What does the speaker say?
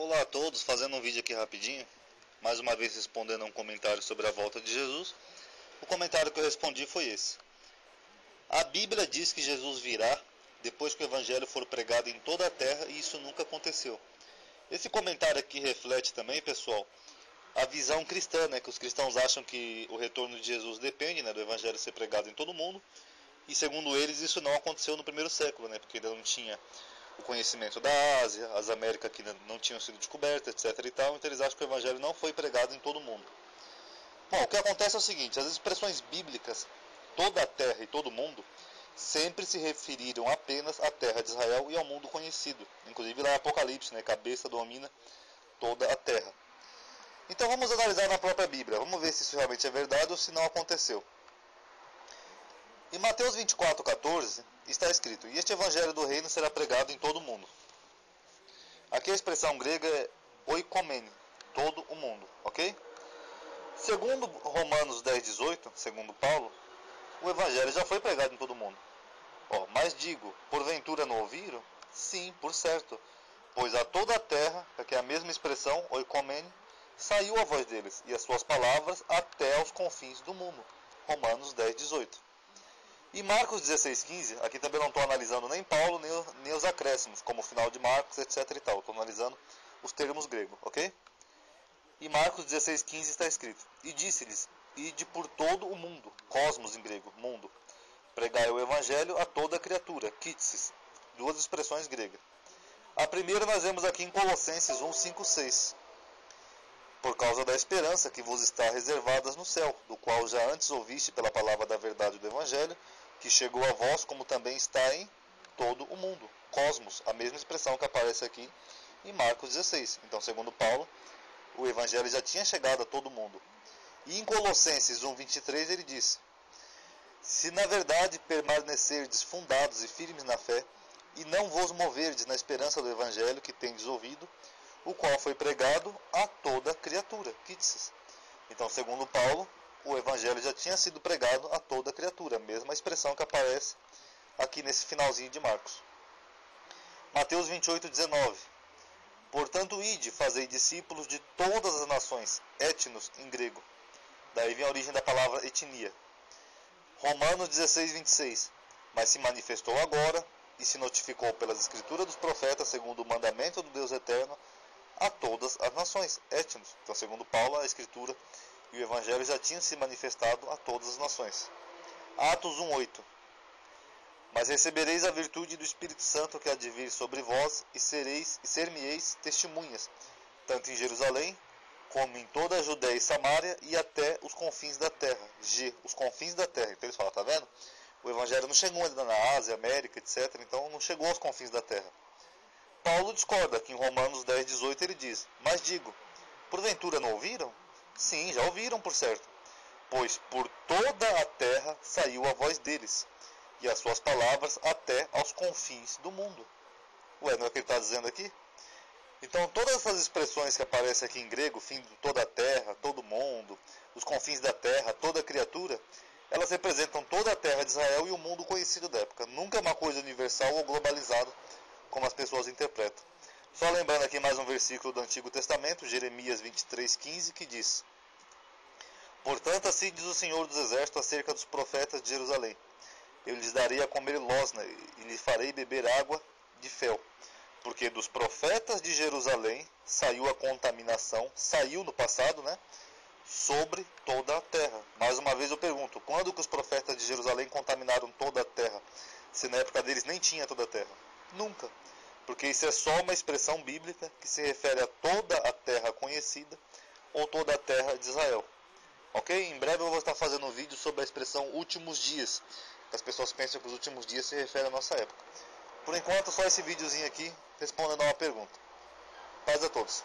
Olá a todos, fazendo um vídeo aqui rapidinho, mais uma vez respondendo a um comentário sobre a volta de Jesus. O comentário que eu respondi foi esse: a Bíblia diz que Jesus virá depois que o Evangelho for pregado em toda a terra, e isso nunca aconteceu. Esse comentário aqui reflete também, pessoal, a visão cristã, que os cristãos acham que o retorno de Jesus depende, do Evangelho ser pregado em todo mundo, e segundo eles isso não aconteceu no primeiro século, porque ainda não tinha o conhecimento da Ásia, as Américas que não tinham sido descobertas, etc. e tal, então eles acham que o Evangelho não foi pregado em todo mundo. Bom, o que acontece é o seguinte: as expressões bíblicas, toda a terra e todo mundo, sempre se referiram apenas à terra de Israel e ao mundo conhecido. Inclusive lá em Apocalipse, cabeça domina toda a terra. Então vamos analisar na própria Bíblia, vamos ver se isso realmente é verdade ou se não aconteceu. Em Mateus 24:14 está escrito: e este evangelho do reino será pregado em todo o mundo. Aqui a expressão grega é oikomene, todo o mundo, ok? Segundo Romanos 10:18, segundo Paulo, o evangelho já foi pregado em todo o mundo. Mas digo, porventura não ouviram? Sim, por certo, pois a toda a terra, que é a mesma expressão, oikomene, saiu a voz deles, e as suas palavras até aos confins do mundo. Romanos 10:18. E Marcos 16:15, aqui também não estou analisando nem Paulo, nem os acréscimos, como o final de Marcos, etc. e tal. Estou analisando os termos gregos, ok? E Marcos 16:15 está escrito: e disse-lhes, ide por todo o mundo, cosmos em grego, mundo, pregai o evangelho a toda criatura, kitsis, duas expressões gregas. A primeira nós vemos aqui em Colossenses 1:5-6. Por causa da esperança que vos está reservada no céu, do qual já antes ouviste pela palavra da verdade do evangelho, que chegou a vós, como também está em todo o mundo. Cosmos, a mesma expressão que aparece aqui em Marcos 16. Então, segundo Paulo, o evangelho já tinha chegado a todo mundo. E em Colossenses 1:23 ele diz: se na verdade permanecerdes fundados e firmes na fé, e não vos moverdes na esperança do evangelho que tendes ouvido, o qual foi pregado a toda criatura. Então, segundo Paulo, o evangelho já tinha sido pregado a toda criatura, a mesma expressão que aparece aqui nesse finalzinho de Marcos. Mateus 28:19. Portanto, ide, fazei discípulos de todas as nações, etnos em grego. Daí vem a origem da palavra etnia. Romanos 16:26. Mas se manifestou agora e se notificou pelas escrituras dos profetas, segundo o mandamento do Deus eterno, a todas as nações, etnos. Então, segundo Paulo, a escritura e o evangelho já tinham se manifestado a todas as nações. Atos 1:8. Mas recebereis a virtude do Espírito Santo que há de vir sobre vós, e ser-me-eis testemunhas, tanto em Jerusalém, como em toda a Judéia e Samária, e até os confins da terra. Os confins da terra. Então eles falam, tá vendo? O evangelho não chegou ainda na Ásia, América, etc. Então não chegou aos confins da terra. Paulo discorda, que em Romanos 10:18 ele diz: mas digo, porventura não ouviram? Sim, já ouviram, por certo. Pois por toda a terra saiu a voz deles, e as suas palavras até aos confins do mundo. Ué, não é o que ele está dizendo aqui? Então todas essas expressões que aparecem aqui em grego, fim de toda a terra, todo mundo, os confins da terra, toda criatura, elas representam toda a terra de Israel e o mundo conhecido da época. Nunca é uma coisa universal ou globalizada, como as pessoas interpretam. Só lembrando aqui mais um versículo do Antigo Testamento, Jeremias 23:15, que diz: portanto, assim diz o Senhor dos Exércitos acerca dos profetas de Jerusalém: eu lhes darei a comer losna e lhes farei beber água de fel, porque dos profetas de Jerusalém saiu a contaminação, saiu no passado, sobre toda a terra. Mais uma vez eu pergunto, quando que os profetas de Jerusalém contaminaram toda a terra? Se na época deles nem tinha toda a terra? Nunca. Porque isso é só uma expressão bíblica que se refere a toda a terra conhecida ou toda a terra de Israel. Ok? Em breve eu vou estar fazendo um vídeo sobre a expressão últimos dias. Que as pessoas pensam que os últimos dias se refere à nossa época. Por enquanto, só esse videozinho aqui respondendo a uma pergunta. Paz a todos.